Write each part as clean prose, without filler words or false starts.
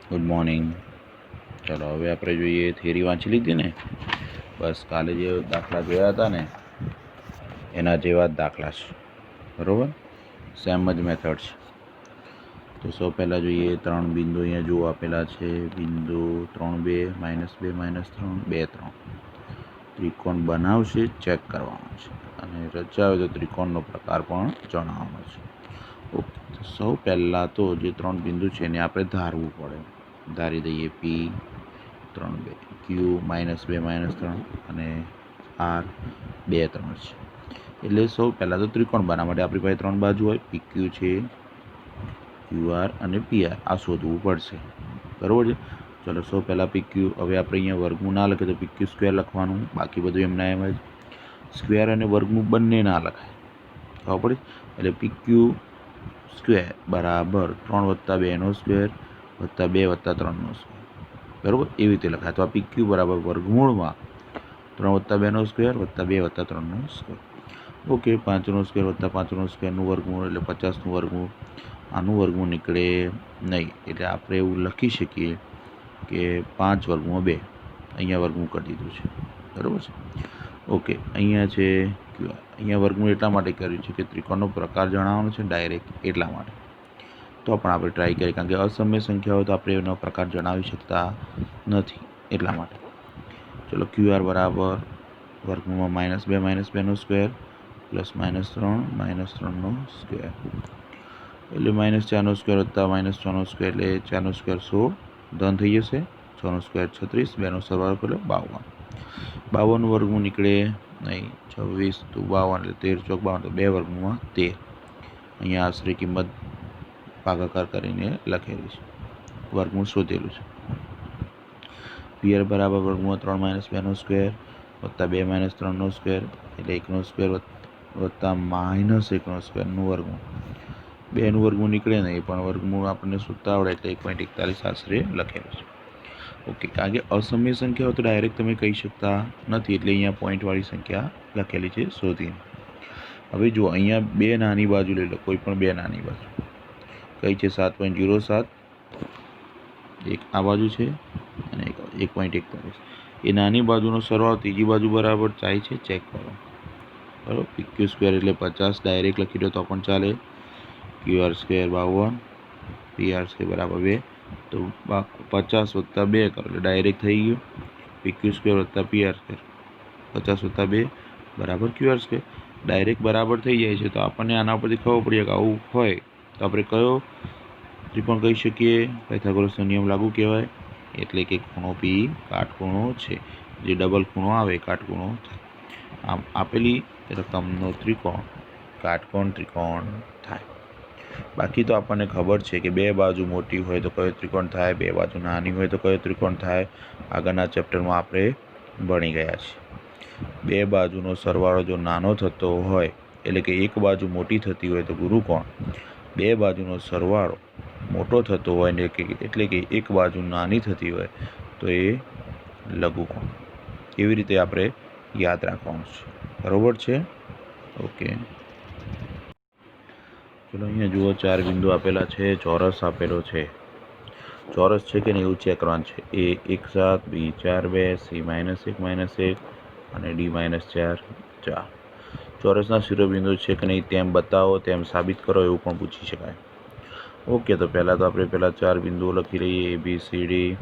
Good morning. ચાલો હવે આપણે જોઈએ થિયરી વાંચી લીધી ને, બસ કાલે જે દાખલા જોયા હતા ને એના જેવા જ દાખલા છે, બરાબર. સેમ જ મેથડ છે. તો સૌ પહેલાં જોઈએ ત્રણ બિંદુ અહીંયા જુઓ આપેલા છે. બિંદુ 3 2 -2 -3 2 3 ત્રિકોણ બનાવશે, ચેક કરવાનો છે અને રચાવે તો ત્રિકોણનો પ્રકાર પણ જણાવવાનો છે. ઓકે, તો સૌ પહેલાં તો જે ત્રણ બિંદુ છે એને આપણે ધારવું પડે. ધારી દઈએ પી 3 2 ક્યુ -2 -3 અને આર 2 3 છે. એટલે સૌ પહેલાં તો ત્રિકોણ બનાવવા માટે આપણી પાસે ત્રણ બાજુ હોય, પી ક્યુ છે, ક્યુઆર અને પીઆર. આ શોધવું પડશે, બરાબર છે. ચલો સૌ પહેલાં પી ક્યુ. હવે આપણે અહીંયા વર્ગમૂળ ના લખે તો પી ક્યુ સ્ક્વેર લખવાનું, બાકી બધું એમના એમ જ. સ્ક્વેર અને વર્ગમૂળ બંને ના લખાય, ખબર પડે. એટલે પી ક્યુ સ્ક્વેર બરાબર 3 + 2 સ્ક્વેર + 2 + 3 સ્ક્વેર, બરાબર. એવી રીતે લખાય. તો આ પી ક્યુ બરાબર વર્ગમૂળમાં 3 + 2 સ્ક્વેર + 2 + 3 સ્ક્વેર. ઓકે, 5 સ્ક્વેર + 5 સ્ક્વેરનું વર્ગમૂળ એટલે 50નું વર્ગમૂળ. આનું વર્ગમૂળ નીકળે નહીં, એટલે આપણે એવું લખી શકીએ કે 5 √ 2. અહીંયા વર્ગમૂળ કરી દીધું છે, બરાબર છે. ઓકે, અહીંયા છે ક્યુઆર. અહીંયા વર્ગમૂળ એટલા માટે કર્યું છે કે ત્રિકોણનો પ્રકાર જણાવવાનો છે ડાયરેક્ટ, એટલા માટે. તો પણ આપણે ટ્રાય કરીએ, કારણ કે અસમય સંખ્યા હોય તો આપણે એનો પ્રકાર જણાવી શકતા નથી, એટલા માટે. ચલો ક્યુઆર બરાબર વર્ગમૂળમાં -2 -2 સ્ક્વેર +-3 -3 સ્ક્વેર એટલે -4 સ્ક્વેર + -6 સ્ક્વેર એટલે 4 સ્ક્વેર 16 ધન થઈ જશે. 6 સ્ક્વેર 36, 2નો સરવાળો કરો 52. 52નું વર્ગમૂળ નીકળે નહીં. 26 × 52 એટલે 13 × 4 = 52, તો 2 વર્ગમૂળમાં 13. અહીંયા આશરે કિંમત ભાગાકાર કરીને લખેલી છે, વર્ગમૂળ શોધેલું છે. પીઆર બરાબર વર્ગમૂળ 3 - 2 સ્ક્વેર + 2 - 3 સ્ક્વેર એટલે 1 સ્ક્વેર + -1 સ્ક્વેરનું વર્ગમૂળ. 2નું વર્ગમૂળ નીકળે નહીં, પણ વર્ગમૂળ આપણને શોધતા આવડે એટલે 1.41 આશરે લખેલું છે. ઓકે, કારણ કે અસમય સંખ્યા હોય તો ડાયરેક્ટ તમે કહી શકતા નથી, એટલે અહીંયા પોઈન્ટવાળી સંખ્યા લખેલી છે શોધીને. હવે જુઓ, અહીંયા બે નાની બાજુ લઈ લો, કોઈ પણ બે નાની બાજુ. કઈ છે? 7.07. એક આ બાજુ છે અને એક 1.41. એ નાની બાજુનો સરવાળો ત્રીજી બાજુ બરાબર થાય છે, ચેક કરો, બરાબર. પી ક્યુ સ્ક્વેર એટલે 50 ડાયરેક્ટ લખી દો તો પણ ચાલે. ક્યુઆર સ્ક્વેર 52, પીઆર સ્ક્વેર બરાબર 2. તો 50 + 2 કરો એટલે ડાયરેક્ટ થઈ ગયું પી ક્યુ સ્ક્વેર + પીઆર સ્ક્વેર. 50 + 2 બરાબર ક્યુઆર સ્ક્વેર. ડાયરેક્ટ બરાબર થઈ જાય છે, તો આપણને આના પરથી ખબર પડી કે આવું હોય તો આપણે કયો ત્રિકોણ કહી શકીએ? પાયથાગોરસનો નિયમ લાગુ કહેવાય, એટલે કે ખૂણો પી કાટખૂણો છે. જે ડબલ ખૂણો આવે કાટખૂણો થાય. આમ આપેલી રકમનો ત્રિકોણ કાટકોણ ત્રિકોણ થાય. બાકી તો આપણને ખબર છે કે બે બાજુ મોટી હોય તો કયો ત્રિકોણ થાય, બે બાજુ નાની હોય તો કયો ત્રિકોણ થાય. આગળના ચેપ્ટરમાં આપણે ભણી ગયા છીએ. બે બાજુનો સરવાળો જો નાનો થતો હોય, એટલે કે એક બાજુ મોટી થતી હોય તો ગુરુકોણ. બે બાજુનો સરવાળો મોટો થતો હોય ને, એટલે કે એક બાજુ નાની થતી હોય તો એ લઘુકોણ. એવી રીતે આપણે યાદ રાખવાનું છે, બરાબર છે. ઓકે, ચલો અહીંયા જુઓ, 4 બિંદુ આપેલા છે, ચોરસ આપેલો છે. ચોરસ છે કે નહીં એવું ચેક કરવાનું છે. એ 1 7, બી 4 2, સી -1 -1 અને ડી -4 4. ચોરસના શિરોબિંદુ છે કે નહીં તેમ બતાવો, તેમ સાબિત કરો, એવું પણ પૂછી શકાય. ઓકે, તો પહેલાં તો આપણે 4 બિંદુઓ લખી લઈએ, એ બી સી ડી.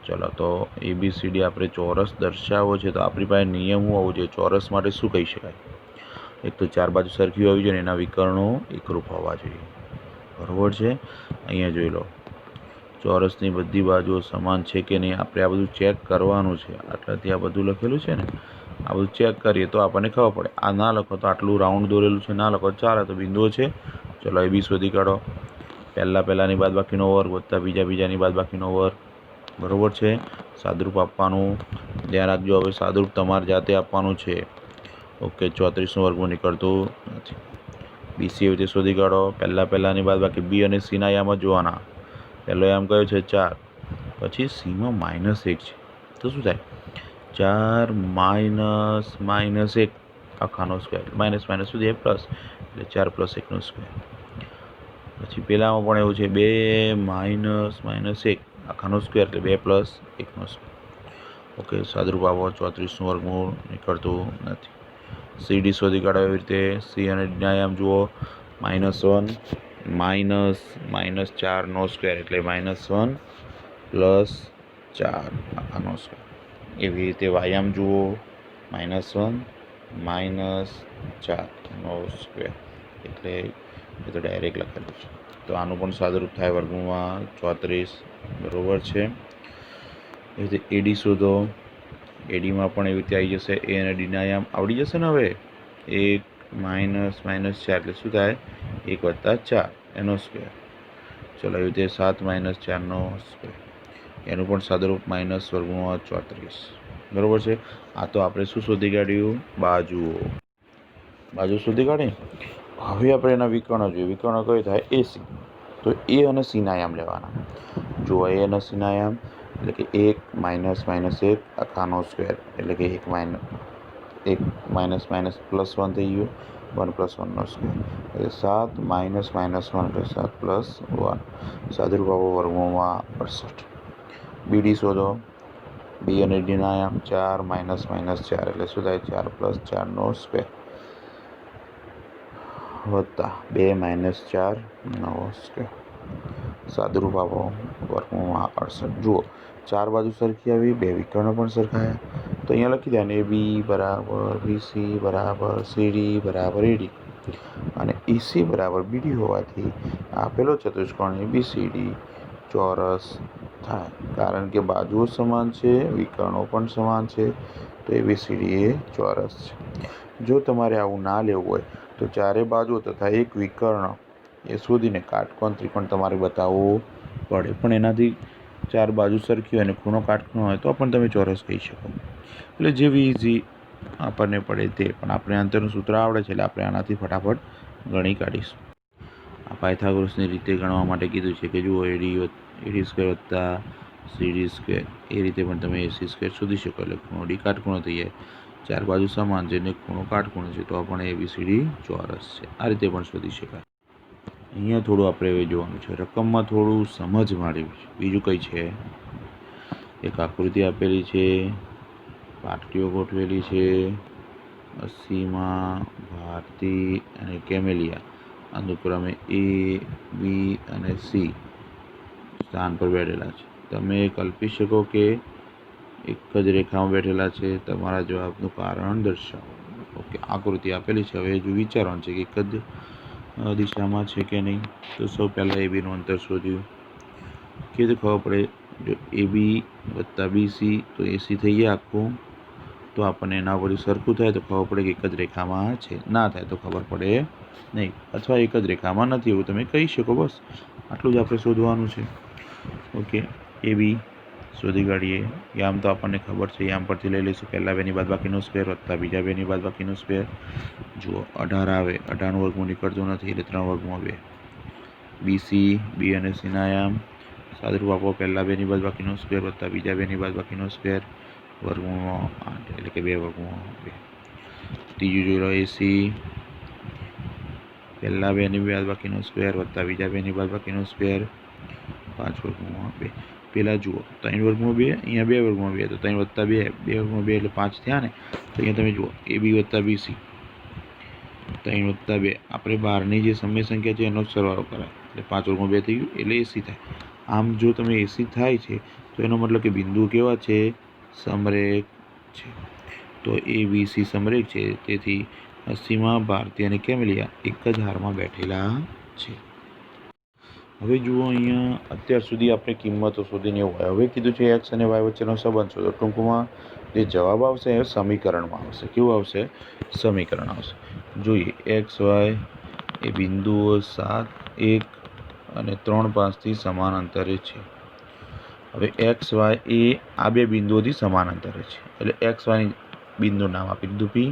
ચલો, તો એ બી સી ડી આપણે ચોરસ દર્શાવવો છે, તો આપણી પાસે નિયમ શું હોવો જોઈએ? ચોરસ માટે શું કહી શકાય? એક તો 4 બાજુ સરખી હોવી જોઈએ, એના વિકર્ણો એકરૂપ હોવા જોઈએ, બરાબર છે. અહીંયા જોઈ લો, ચોરસની બધી બાજુઓ સમાન છે કે નહીં, આપણે આ બધું ચેક કરવાનું છે. આટલાથી આ બધું લખેલું છે ને, આ બધું ચેક કરીએ તો આપણને ખબર પડે. આ ના લખો તો આટલું રાઉન્ડ દોરેલું છે ના લખો ચાલે, તો બિંદુઓ છે. ચલો એ બી શોધી કાઢો. પહેલાંની બાદબાકીનો વર્ગ વત્તા બીજાની બાદબાકીનો વર્ગ, બરાબર છે. સાદુરૂપ આપવાનું ધ્યાન રાખજો. હવે સાદુરૂપ તમારે જાતે આપવાનું છે. ઓકે, 34નું વર્ગમૂળ નીકળતું નથી. બીસી એવી રીતે શોધી કાઢો. પહેલાંની બાદબાકી બી અને સીના યામ જ જોવાના. પહેલો યામ કયો છે? 4. પછી સીમાં -1 છે, તો શું થાય? 4 - -1 આખાનો સ્ક્વેર. માઇનસ સુધી પ્લસ, એટલે 4 + 1 સ્ક્વેર. પછી પહેલામાં પણ એવું છે 2 માઇનસ માઇનસ 1 આખાનો સ્ક્વેર એટલે 2 પ્લસ 1નો સ્ક્વેર. ઓકે, સાદુરૂપ આપો 34નું વર્ગમૂળ નીકળતું નથી. CD શોધી કાઢો એવી રીતે. C અને Dના આયામ જુઓ -1 માઇનસ માઇનસ 4નો સ્ક્વેર એટલે -1 પ્લસ 4 આખાનો સ્ક્વેર. એવી રીતે વાયામ જુઓ -1 માઇનસ 4નો સ્ક્વેર એટલે એ તો ડાયરેક્ટ લખેલું છે. તો આનું પણ સાદુરૂપ થાય વર્ગમૂળમાં 34 બરાબર છે. એ રીતે AD શોધો. ADમાં પણ એવી રીતે આવી જશે. A અને Dના આયામ આવડી જશે ને હવે. 1 માઇનસ માઇનસ 4 એટલે શું થાય 1 વત્તા 4 એનો સ્ક્વેર. ચલો એવી રીતે 7 માઇનસ 4નો સ્ક્વેર એનું પણ સાદુરૂપ માઇનસ વર્ગમૂળમાં 34 બરાબર છે. આ તો આપણે શું શોધી કાઢ્યું બાજુ શોધી કાઢી. હવે આપણે એના વિકર્ણ જોઈએ. વિકર્ણ કયો થાય AC. તો A અને C ના આયામ લેવાના. જો A અને C ના આયામ એટલે કે 1 માઇનસ માઇનસ 1 આખાનો સ્ક્વેર એટલે કે 1 માઇનસ માઇનસ પ્લસ 1 થઈ ગયું 1 પ્લસ 1નો સ્ક્વેર એટલે 7 માઇનસ માઇનસ 1 એટલે 7 પ્લસ 1 સાદુરૂપ આપો વર્ગમૂળમાં 68. BD શોધો. B અને D ના આયામ 4 માઇનસ માઇનસ 4 એટલે શું થાય 4 પ્લસ 4નો સ્ક્વેર વત્તા 2 માઇનસ 4નો સ્ક્વેર સાદુરૂપ આપો વર્ગમૂળમાં 68. જુઓ 4 બાજુ સરખી આવી, 2 વિકર્ણ પણ સરખાયા. તો અહીંયા લખી દે AB બરાબર BC બરાબર CD બરાબર AD અને EC બરાબર BD હોવાથી આપેલો ચતુષ્કોણ ABCD ચોરસ થાય. કારણ કે બાજુઓ સમાન છે, વિકર્ણો પણ સમાન છે, તો ABCD એ ચોરસ છે. જો તમારે આવું ના લેવું હોય તો ચારે બાજુ તથા એક વિકર્ણ એ શોધીને કાટકોણ ત્રિકોણ તમારે બતાવવું પડે. પણ એનાથી ચાર બાજુ સરખી હોય અને ખૂણો કાટખૂણો હોય તો પણ તમે ચોરસ કહી શકો. એટલે જેવી ઇઝી આપણને પડે તે. પણ આપણે અંતરનું સૂત્ર આવડે છે એટલે આપણે આનાથી ફટાફટ ગણી કાઢીશું. આ પાયથાગોરસની રીતે ગણવા માટે કીધું છે કે જુઓ AD સ્ક્વેર વત્તા CD સ્ક્વેર એ રીતે પણ તમે AC સ્ક્વેર શોધી શકો. એટલે ખૂણો D કાટખૂણો થઈ જાય. ચાર બાજુ સમાન છે ને ખૂણો કાટખૂણો છે તો પણ ABCD ચોરસ છે. આ રીતે પણ શોધી શકાય. અહીંયા થોડું આપણે હવે જોવાનું છે. રકમમાં થોડું સમજ માંડ્યું છે. બીજું કંઈ છે એક આકૃતિ આપેલી છે, પાટલીઓ ગોઠવેલી છે. 80માં ભારતી અને કેમેલિયા અનુક્રમે A, B અને C સ્થાન પર બેઠેલા છે. તમે કલ્પી શકો કે એક જ રેખામાં બેઠેલા છે. તમારા જવાબનું કારણ દર્શાવો. ઓકે, આકૃતિ આપેલી છે. હવે જો વિચારવાનું છે કે એક જ દિશામાં છે કે નહીં. તો સૌ પહેલાં ABનું અંતર શોધ્યું. કેવી રીતે ખબર પડે? જો AB વત્તા BC તો AC થઈ ગયા આખું. તો આપણને એના પરથી સરખું થાય તો ખબર પડે કે એક જ રેખામાં છે. ના થાય તો ખબર પડે નહીં. અથવા એક જ રેખામાં નથી એવું તમે કહી શકો. બસ આટલું જ આપણે શોધવાનું છે. ઓકે, AB શોધી કાઢીએ. યામ તો આપણને ખબર છે. યામ પરથી લઈ લઈશું પહેલા બેની બાદબાકીનો સ્ક્વેર વત્તા બીજા બેની બાદબાકીનો સ્ક્વેર. જુઓ 18 આવે. 18નું વર્ગમૂળ નીકળતું નથી એટલે 3 વર્ગમાં 2. BC B અને C ના આયામ સાદુરૂપ આપો પહેલા બેની બાદબાકીનો સ્ક્વેર વત્તા બીજા બેની બાદબાકીનો સ્ક્વેર વર્ગમૂળમાં 8 એટલે કે 2 વર્ગમૂળમાં 2. ત્રીજું જોઈ લો AC પહેલા બેની બાદબાકીનો સ્ક્વેર વત્તા બીજા બેની બાદબાકીનો સ્ક્વેર 5 વર્ગમૂળમાં 2. પહેલાં જુઓ 3 વર્ગમૂળ 2, અહીંયા 2 વર્ગમૂળ 2 તો 3 વત્તા 2 2 વર્ગમૂળ 2 એટલે 5 થયા ને. તો અહીંયા તમે જુઓ AB વત્તા BC 3 વત્તા 2 આપણે બહારની જે સમય સંખ્યા છે એનો જ સરવાળો કરાય એટલે 5 વર્ગમૂળ 2 થઈ ગયું એટલે AC થાય. આમ જો તમે AC થાય છે તો એનો મતલબ કે બિંદુ કેવા છે? સમરેખ છે. તો ABC સમરેખ છે. તેથી 80માં ભારતી અને કેમેલિયા એક જ હારમાં બેઠેલા છે. હવે જુઓ અહીંયા અત્યાર સુધી આપણે કિંમતો શોધીને એવું હોય. હવે કીધું છે x અને y વચ્ચેનો સંબંધ શોધો. ટૂંકમાં જે જવાબ આવશે એ સમીકરણમાં આવશે. કેવું આવશે? સમીકરણ આવશે. જોઈએ x y એ બિંદુઓ 7, 1 અને 3, 5થી સમાન અંતરે છે. હવે x y એ આ બે બિંદુઓથી સમાન અંતરે છે. એટલે x y બિંદુ નામ આપી દીધું P.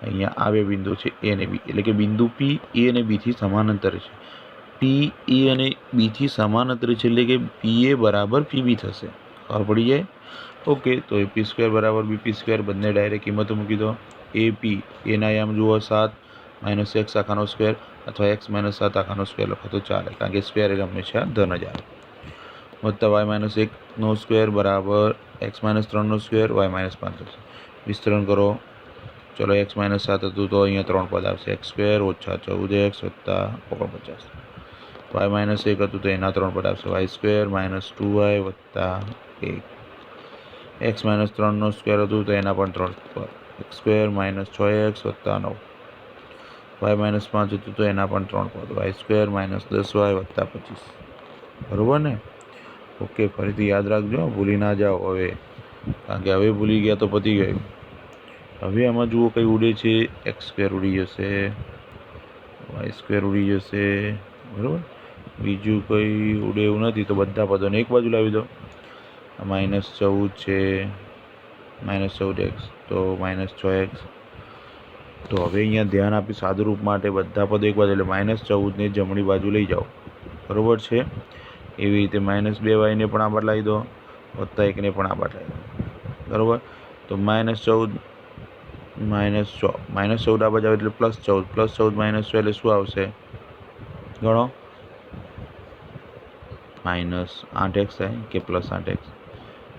અહીંયા આ બે બિંદુ છે A અને B એટલે કે બિંદુ P A અને B થી સમાન અંતરે છે. P A અને B થી સમાન અંતરે છે એટલે કે PA બરાબર PB થશે. ખબર પડી જાય? ઓકે, તો AP² બરાબર BP² બંને ડાયરેક્ટ કિંમતો મૂકી દો. AP એના આયામ જુઓ 7 - x આખાનો સ્ક્વેર અથવા x - 7 આખાનો સ્ક્વેર લખો તો ચાલે, કારણ કે સ્ક્વેર એટલે હંમેશા ધન જ આવે. વત્તા y - 1નો સ્ક્વેર બરાબર x - 3નો સ્ક્વેર y - 5 થશે. વિસ્તરણ કરો. ચલો x - 7 હતું તો અહીંયા 3 પદ આવશે, x સ્ક્વેર ઓછા 14x વત્તા 49. y - 1 હતું તો એના 3 પદ આવશે, y સ્ક્વેર -2y વત્તા 1. x - 3નો સ્ક્વેર હતું તો એના પણ 3 પદ, x સ્ક્વેર -6x વત્તા 9. y - 5 હતું તો એના પણ 3 પદ, y સ્ક્વેર -10y વત્તા 25. બરાબર ને? ઓકે, ફરીથી યાદ રાખજો, ભૂલી ના જાઓ હવે, કારણ કે હવે ભૂલી ગયા તો પતી ગયું. હવે આમાં જુઓ કંઈ ઉડે છે, x સ્ક્વેર ઉડી જશે, y સ્ક્વેર ઉડી જશે, બરાબર. બીજું કંઈ ઉડે એવું નથી, તો બધા પદોને એક બાજુ લાવી દો. -14 છે, -14x તો -6x. તો હવે અહીંયા ધ્યાન આપી સાદુરૂપ માટે બધા પદો એક બાજુ, એટલે -14ને જમણી બાજુ લઈ જાઓ, બરાબર છે. એવી રીતે -2y ને પણ આ બાજુ લાવી દો, વત્તા 1ને પણ આ બાજુ લાવી દો, બરાબર. તો -14 આ બાજુ આવે એટલે +14, +14 -6 એટલે શું આવશે? ગણો. -8x થાય કે +8x?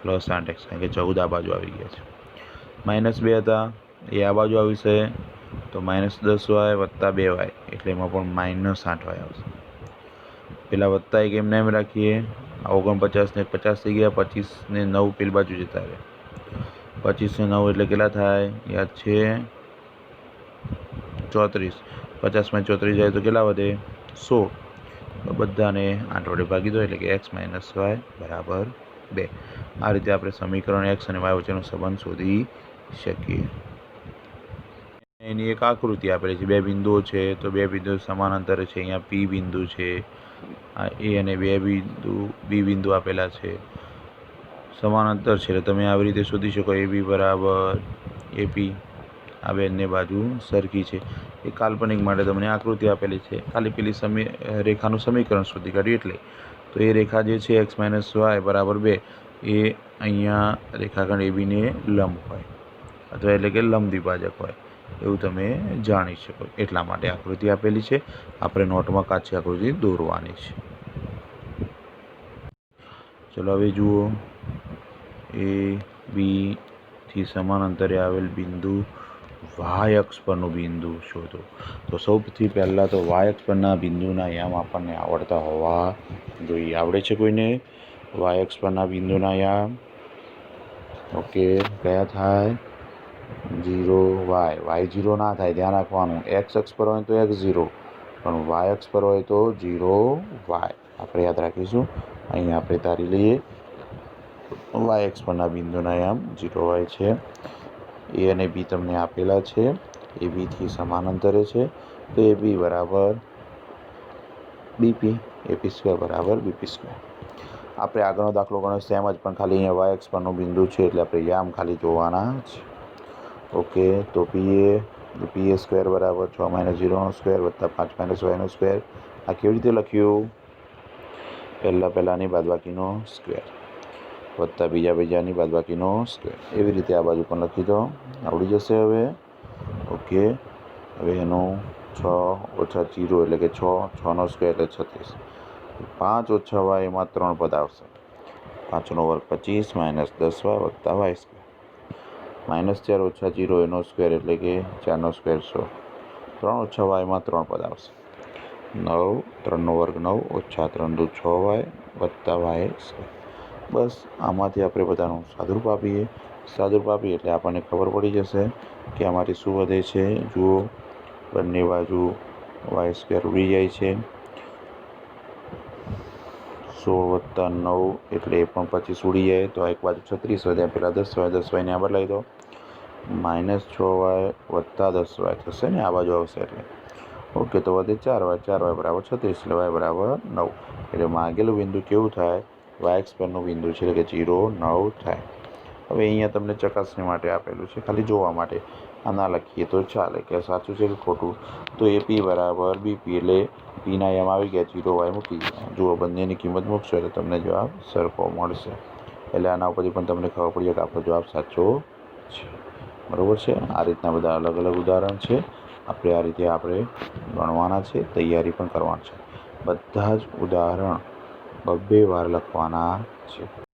+8x, કારણ કે 14 આ બાજુ આવી ગયા છે. -2 હતા એ આ બાજુ આવશે, તો -10y વત્તા 2y, એટલે એમાં પણ -8y આવશે. પેલા વત્તા 1 એમને એમ રાખીએ, 49 ને 50 થઈ ગયા, 25 ને 9 પેલી બાજુ જતા રહે. 25 ને 9 એટલે કેટલા થાય? યાદ છે? 34. 50 માં 34 જાય તો કેટલા વધે? 16. બધાને 8 વડે ભાગી દો, એટલે કે x - y બરાબર 2. આ રીતે આપણે સમીકરણ x અને y વચ્ચેનો સંબંધ શોધી શકીએ. એની એક આકૃતિ આપેલી છે, 2 બિંદુઓ છે, તો 2 બિંદુઓ સમાન અંતરે છે. અહીંયા P બિંદુ છે, આ A અને B બિંદુ આપેલા છે, સમાન અંતર છે, એટલે તમે આવી રીતે શોધી શકો. AB બરાબર AP, આ બંને બાજુ સરખી છે. એ કાલ્પનિક માટે તમને આકૃતિ આપેલી છે, ખાલી પેલી રેખાનું સમીકરણ શોધી કાઢ્યું એટલે. તો એ રેખા જે છે x - y બરાબર 2, એ અહીંયા રેખાખંડ ABને લંબ હોય, અથવા એટલે કે લંબ દ્વિભાજક હોય, એવું તમે જાણી શકો. એટલા માટે આકૃતિ આપેલી છે, આપણે નોટમાં કાચી આકૃતિ દોરવાની છે. ચલો હવે જુઓ, AB થી સમાન અંતરે આવેલ બિંદુ y અક્ષ પરનું બિંદુ શોધો. તો સૌથી પહેલાં તો y અક્ષ પરના બિંદુના યામ આપણને આવડતા હોવા જોઈએ. આવડે છે કોઈને y અક્ષ પરના બિંદુના યામ? ઓકે, કયા થાય? 0y. y 0 ના થાય, ધ્યાન રાખવાનું. x અક્ષ પર હોય તો x 0, પણ y અક્ષ પર હોય તો 0y. આપણે યાદ રાખીશું. અહીં આપણે ધારી લઈએ y અક્ષ પરના બિંદુના યામ 0y છે. A અને B તમને આપેલા છે, AB થી સમાન અંતરે છે, તો AB બરાબર BP, AP² બરાબર BP². આપણે આગળનો દાખલો ગણ્યો સેમ જ, પણ ખાલી અહીંયા y અક્ષ પરનું બિંદુ છે, એટલે આપણે યામ ખાલી જોવાના છે. ઓકે, તો PA² બરાબર 6 - 0નો સ્ક્વેર વત્તા 5 - yનો સ્ક્વેર. આ કેવી રીતે લખ્યું? પહેલાની બાદબાકીનો સ્ક્વેર વત્તા બીજાની બાદબાકીનો સ્ક્વેર, એવી રીતે આ બાજુ પણ લખી દો, આવડી જશે હવે. ઓકે, હવે એનો 6 - 0 એટલે કે 6નો સ્ક્વેર એટલે 36. 5 - y એમાં 3 પદ આવશે, 5નો વર્ગ 25 - 10y વત્તા y². -4 - 0 એનો સ્ક્વેર એટલે કે 4નો સ્ક્વેર 16. 3 - y માં 3 પદ આવશે, 9, 3નો વર્ગ 9 - 3 × 6y વત્તા y². બસ આમાંથી આપણે બધાનું સાદુરૂપ આપીએ. સાદુરૂપ આપીએ એટલે આપણને ખબર પડી જશે કે આમાંથી શું વધે છે. જુઓ, બંને બાજુ y² ઉડી જાય છે. 16 + 9 એટલે એ પણ 25 ઉડી જાય, તો એક બાજુ 36 વધે, પહેલાં 10y ને આ બાજુ લાવી દો. -6y વત્તા 10y થશે ને, આ બાજુ આવશે એટલે. ઓકે, તો વધે 4y બરાબર 36, એટલે y બરાબર 9. એટલે માગેલું બિંદુ કેવું થાય? y અક્ષ પરનું બિંદુ છે, એટલે કે 0, 9 થાય. હવે અહીંયા તમને ચકાસણી માટે આપેલું છે, ખાલી જોવા માટે. આ ના લખીએ તો ચાલે, કે સાચું છે કે ખોટું. તો AP બરાબર BP, એટલે Pના યામ આવી ગયા, 0y મૂકી દીધા. જુઓ, બંનેની કિંમત મૂકશો એટલે તમને જવાબ સરખો મળશે. એટલે આના ઉપરથી પણ તમને ખબર પડી જાય કે આપણો જવાબ સાચો છે. બરાબર છે. આ રીતના બધા અલગ અલગ ઉદાહરણ છે. આપણે આ રીતે આપણે ગણવાના છે, તૈયારી પણ કરવાની છે. બધા જ ઉદાહરણ 2-2 વાર લખવાના છે.